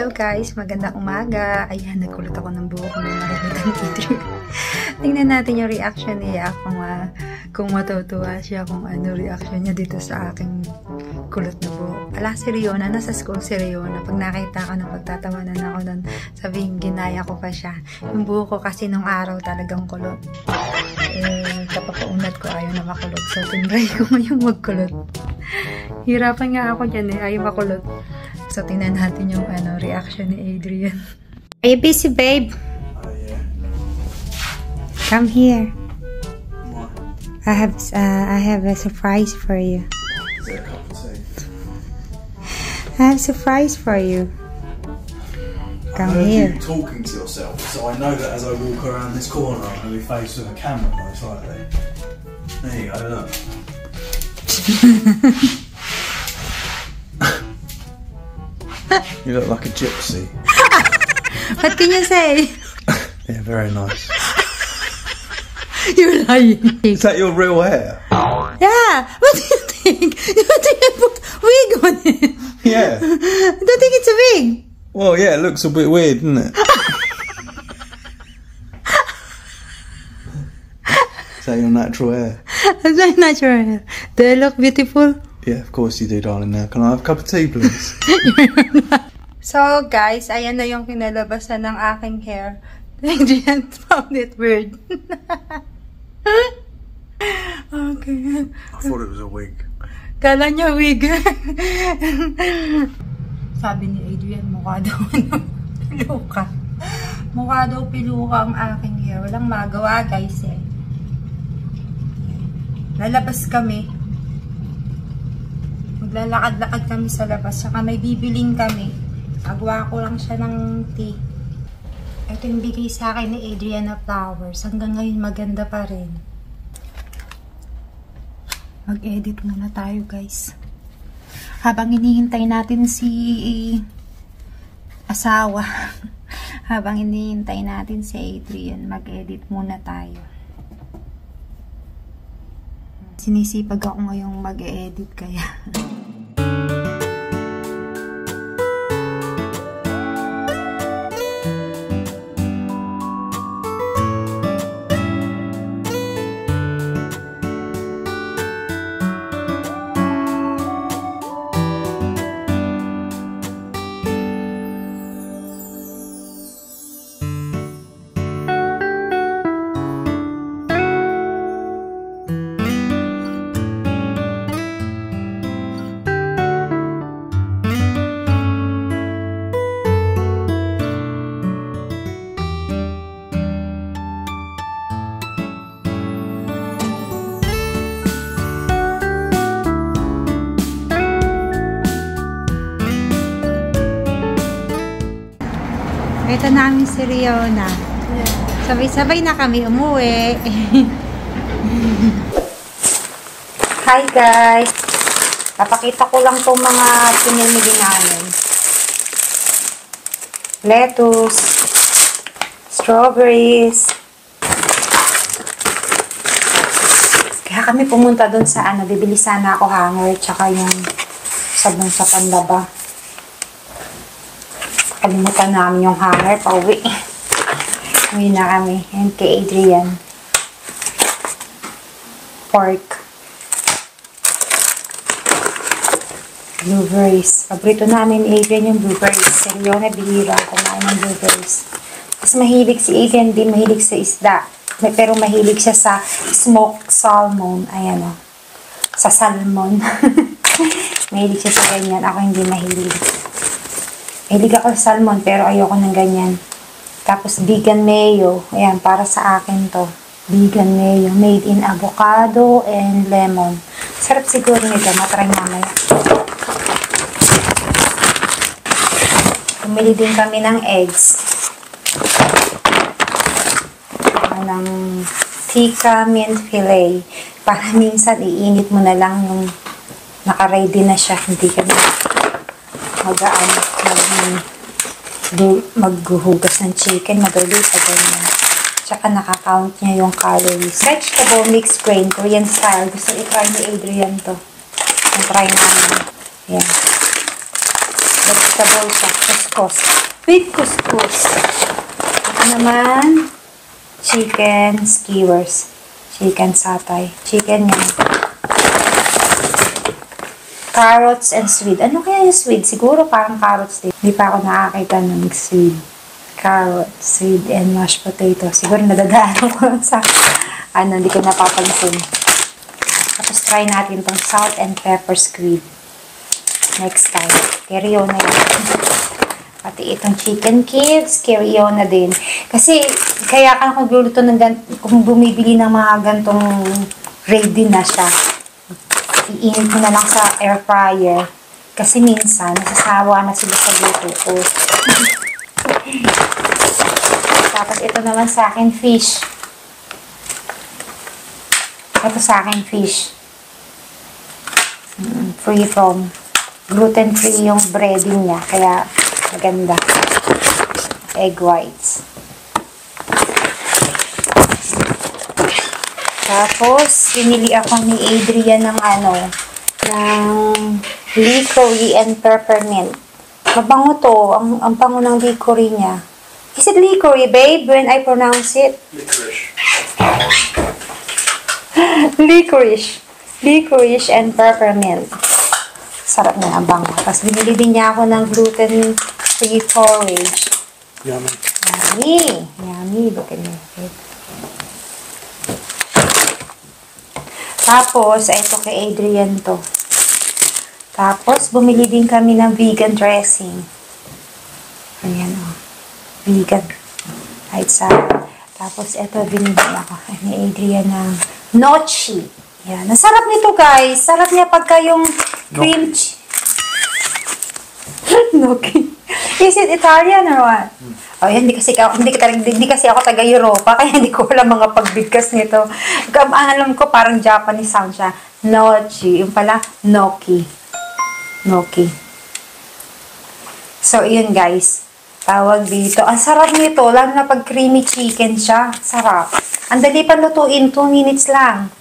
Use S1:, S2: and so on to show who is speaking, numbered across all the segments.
S1: Hello guys, magandang umaga. Ayan, nagkulot ako ng buhok nung nakikita ni Adrian. Tingnan natin yung reaction niya kung matutuwa siya kung ano reaction niya dito sa aking kulot na buhok. Ala, si Riona, nasa school si Riona. Pag nakita ko nung pagtatawanan ako nun, sabihin ginaya ko pa siya. Yung buhok ko kasi nung araw talagang kulot. Kapapaunat ko ayaw na makulot. So, tinry ko ngayong magkulot. Hirapan nga ako dyan ayaw makulot. So, tingnan natin yung reaction ni Adrian. Are you busy, babe?
S2: Oh, yeah.
S1: Come here.
S2: What?
S1: I have a surprise for you.
S2: Is it a cup of tea?
S1: I have a surprise for you. Come here.
S2: You talking to yourself, so I know that as I walk around this corner, I'm going to be faced with a camera most likely. There you go, look. You look like a gypsy.
S1: What can you say?
S2: Yeah, very nice.
S1: You're lying.
S2: Is that your real hair?
S1: Yeah. What do you think? You think I put wig on it?
S2: Yeah.
S1: I don't think it's a wig.
S2: Well, yeah, it looks a bit weird, doesn't it? Is that your natural hair?
S1: That's my natural hair. Do I look beautiful?
S2: Yeah, of course you do, darling. Now, can I have a cup of tea, please?
S1: So, guys, ayan na yung kinalabasan ng aking hair. Adrian found it weird. Okay.
S2: I thought it was a wig.
S1: Kala niya wig. Sabi ni Adrian, mukha daw piluka. Mukha daw piluka ang aking hair. Walang magawa, guys, eh. Lalabas kami. Maglalakad-lakad kami sa labas. Saka may bibiling kami. Agawa ko lang siya ng tea. Ito yung bigay sa akin ni Adrian na flowers. Hanggang ngayon maganda pa rin. Mag-edit muna tayo, guys. Habang hinihintay natin si asawa. Habang hinihintay natin si Adrian, mag-edit muna tayo. Sinisipag ako ngayong mag-edit kaya. Ito namin si Riona. Sabay-sabay na kami umuwi. Hi guys! Papakita ko lang itong mga pinimili namin. Lettuce, strawberries. Kaya kami pumunta dun sa bibili sana ako hanger tsaka yung sabon sa panlaba. Kalimutan namin yung hanger, pauwi. Uwi na kami. And kay Adrian. Pork. Blueberries. Paborito namin Adrian yung blueberries. Seryo na bihira kumain ng blueberries. Kasi mahilig si Adrian, hindi mahilig sa isda. Pero mahilig siya sa smoked salmon. Ayan o. Sa salmon. Mahilig siya sa ganyan. Ako hindi mahilig. Mahilig ako sa salmon, pero ayoko ng ganyan. Tapos, vegan mayo. Ayan, para sa akin to. Vegan mayo. Made in avocado and lemon. Sarap siguro nito. Matry mamaya. Bumili din kami ng eggs. Ng tikka mint filet. Para minsan, iinit mo na lang yung naka-ready na siya. Hindi ka na maghuhugas ng chicken, madali sa ganyan. Tsaka nakakount niya yung calories. Vegetable mixed grain, Korean style. Gusto i-try ni Adrian to. Try namin. Yan. Let's vegetable siya. Kuskus. With kuskus. Ito naman, chicken skewers. Chicken satay. Chicken yan. Carrots and swede. Ano kaya yung swede? Siguro parang carrots din. Hindi pa ako nakakita ng swede. Carrots, swede, and mashed potato. Siguro nadadaanan ko lang sa hindi ko napapansin. Tapos try natin itong salt and pepper squid. Next time. Carry-on na yun. Pati itong chicken cubes, carry-on na din. Kasi, kaya ka kung gluluto ng kung bumibili ng mga gantong ready na siya, iinit mo na lang sa air fryer. Kasi minsan, nasasawa na sila sa luto ko. Tapos ito naman sa akin, fish. Ito sa akin, fish. Free from. Gluten-free yung breading niya. Kaya, maganda. Egg whites. Tapos, pinili ako ni Adrian ng ng licory and peppermint. Mabango to. Ang bango ng licory niya. Is it licory, babe, when I pronounce it?
S2: Licorice.
S1: Licorice and peppermint. Sarap na ang bango. Tapos binili din niya ako ng gluten-free porridge.
S2: Yummy.
S1: Yummy. Yummy. Look at me. Tapos, ito kay Adrian to. Tapos, bumili din kami ng vegan dressing. Ayan o. Vegan. Right side. Tapos, ito, binili ako ni Adrian ng gnocchi. Yan. Ang sarap nito, guys. Sarap niya pagka yung cream cheese. Gnocchi. Is it Italian or what? Oh, yan, hindi kasi ako taga-Europa, kaya hindi ko alam mga pagbigkas nito. Alam ko, parang Japanese sound siya. Gnocchi. Yung pala, gnocchi. Gnocchi. So, yun, guys. Tawag dito. Ang sarap nito, lalo na pag creamy chicken siya. Sarap. Ang dali pa lutuin, 2 minutes lang.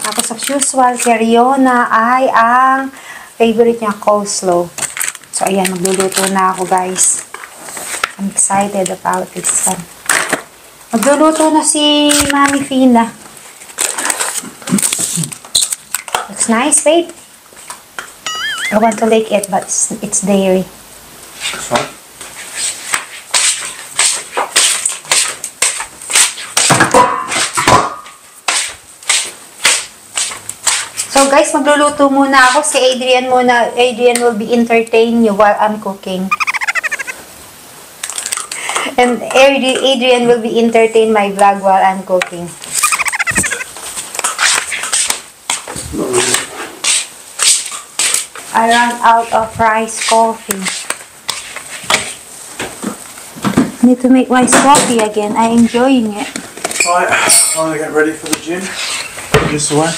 S1: Tapos, as usual, Cariona ay ang favorite niya, coleslaw. So, ayan, magluluto na ako, guys. I'm excited about this one. Magluluto na si Mami Fina. Looks nice, babe. I want to lick it, but it's dairy.
S2: That's fine.
S1: So guys, magluluto muna ako. Si Adrian muna. Adrian will be entertain you while I'm cooking. And Adrian will be entertain my vlog while I'm cooking. I ran out of rice coffee. Need to make rice coffee again. I'm enjoying it.
S2: Right, I'm going to get ready for the gym. This way.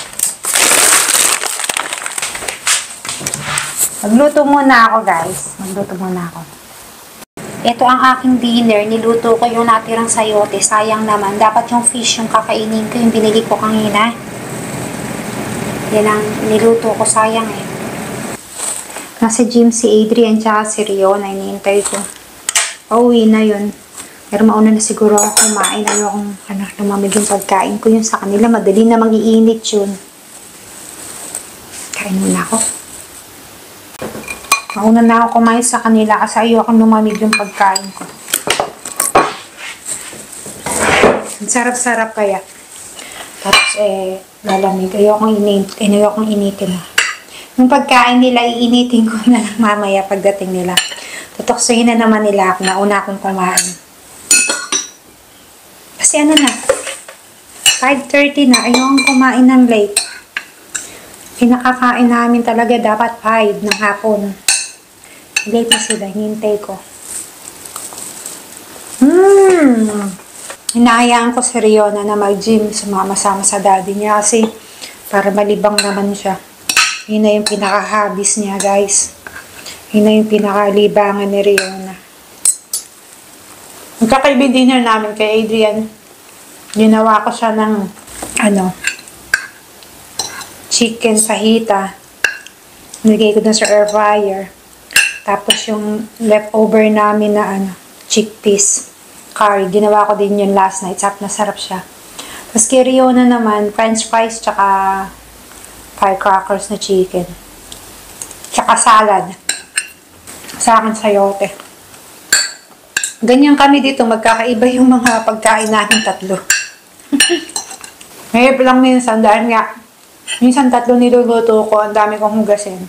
S1: Magluto muna ako, guys. Magluto muna ako. Ito ang aking dinner. Niluto ko yung natirang sayote. Sayang naman. Dapat yung fish yung kakainin ko. Yung binili ko kanina. Yan ang niluto ko. Sayang eh. Nasa gym si Adrian tsaka si Rion. Ay, niintay ko. Pauwi na yun. Pero mauna na siguro ako kumain. Ayokong lumamig yung pagkain ko yun sa kanila. Madali na mag-iinit yun. Kain muna ako. Mauna na ako kumain sa kanila kasi ayokong lumamig yung pagkain ko. Ang sarap-sarap kaya. Tapos lalamig. Ayokong initin na. Yung pagkain nila, iinitin ko na lang mamaya pagdating nila. Tutoksohin na naman nila ako. Nauna akong kumain. Kasi ano na, 5:30 na. Ayokong kumain ng late. Pinakakain namin talaga dapat 5 ng hapon. Late na sila. Hinintay ko. Hinahayaan ko si Riona na mag-gym. Sumama-sama sa daddy niya kasi para malibang naman siya. Yun na yung pinaka-hobbies niya, guys. Yun na yung pinaka-libangan ni Riona. Magkakaibig dinner namin kay Adrian. Ginawa ko siya ng chicken fajita. Nilagay ko dun sa air fryer. Tapos yung leftover namin na chickpeas curry. Ginawa ko din yun last night. Sarap siya. Tapos kay Riona naman, french fries tsaka firecrackers na chicken. Tsaka salad. Sa akin, sayote. Ganyan kami dito. Magkakaiba yung mga pagkain natin tatlo. Mahirap lang minsan dahil nga minsan tatlo niluluto ko, ang dami kong hugasin.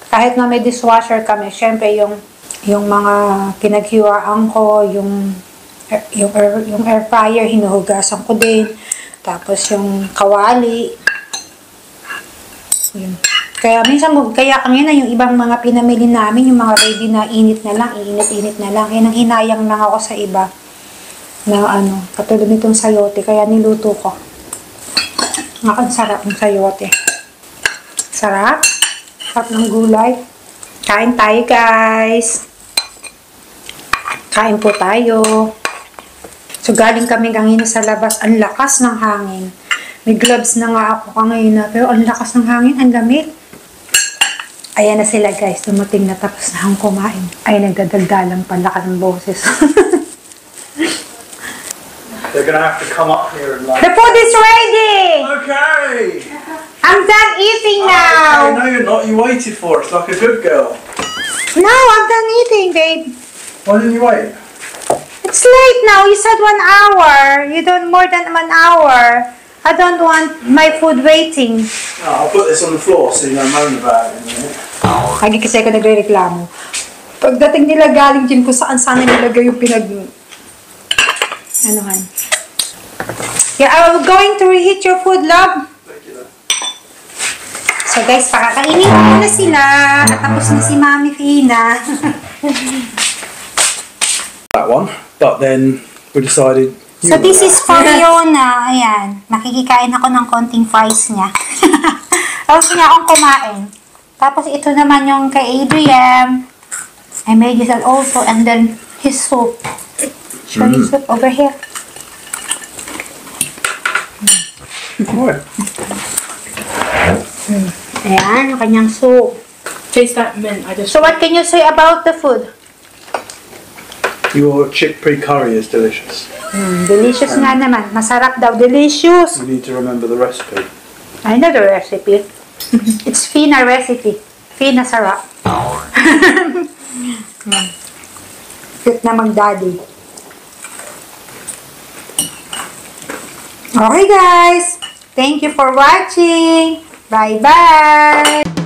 S1: Kahit na may dishwasher kami, syempre yung mga pinaghiwaan ko, yung air fryer, hinuhugasan ko din. Tapos yung kawali. Yun. Kaya minsan, kaya kami na yung ibang mga pinamili namin, yung mga ready na init na lang, iinit-init na lang. Nang hinayang lang ako sa iba na katulad nitong sayote, kaya niluto ko. Ang sarap ng sayote. Sarap. Sarap ng gulay. Kain tayo, guys. Kain po tayo. So, galing kami kanina sa labas. Ang lakas ng hangin. May gloves na nga ako kanina. Pero ang lakas ng hangin. Ang lamig. Ayan na sila, guys. Dumating na tapos na akong kumain. Ay, nagdadaldalang palaka ng boses.
S2: They're gonna have to come up here and like...
S1: The food is ready!
S2: Okay!
S1: I'm done eating now!
S2: Okay, no you're not. You waited for us like a good girl.
S1: No, I'm done eating, babe.
S2: Why didn't you wait?
S1: It's late now. You said 1 hour. You don't more than 1 hour. I don't want my food waiting.
S2: No, I'll put this on the floor so you don't moan about it in a minute.
S1: Lagi kasi ako nagre-reklamo. Pagdating nila galing dyan kung saan nilagay yung anuhan. Yeah, I'm going to reheat your food, love.
S2: Thank you, love.
S1: So guys, pakakainin ko muna sila. At tapos na si Mami Fina.
S2: That one, but then we decided...
S1: So this is for Riona. Ayan. Nakikikain ako ng konting fries niya. Tapos niya akong kumain. Tapos ito naman yung kay Adrian. I made this also. And then his soup. Show his soup over here.
S2: Right.
S1: Ayan, yung kanyang soup.
S3: Taste that mint. I just.
S1: So what can you say about the food?
S2: Your chickpea curry is delicious.
S1: Delicious nga naman. Masarap daw. Delicious.
S2: You need to remember the recipe.
S1: I know the recipe. It's Fina recipe. Fina sarap. Cute na mag-daddy. Okay guys. Thank you for watching. Bye-bye.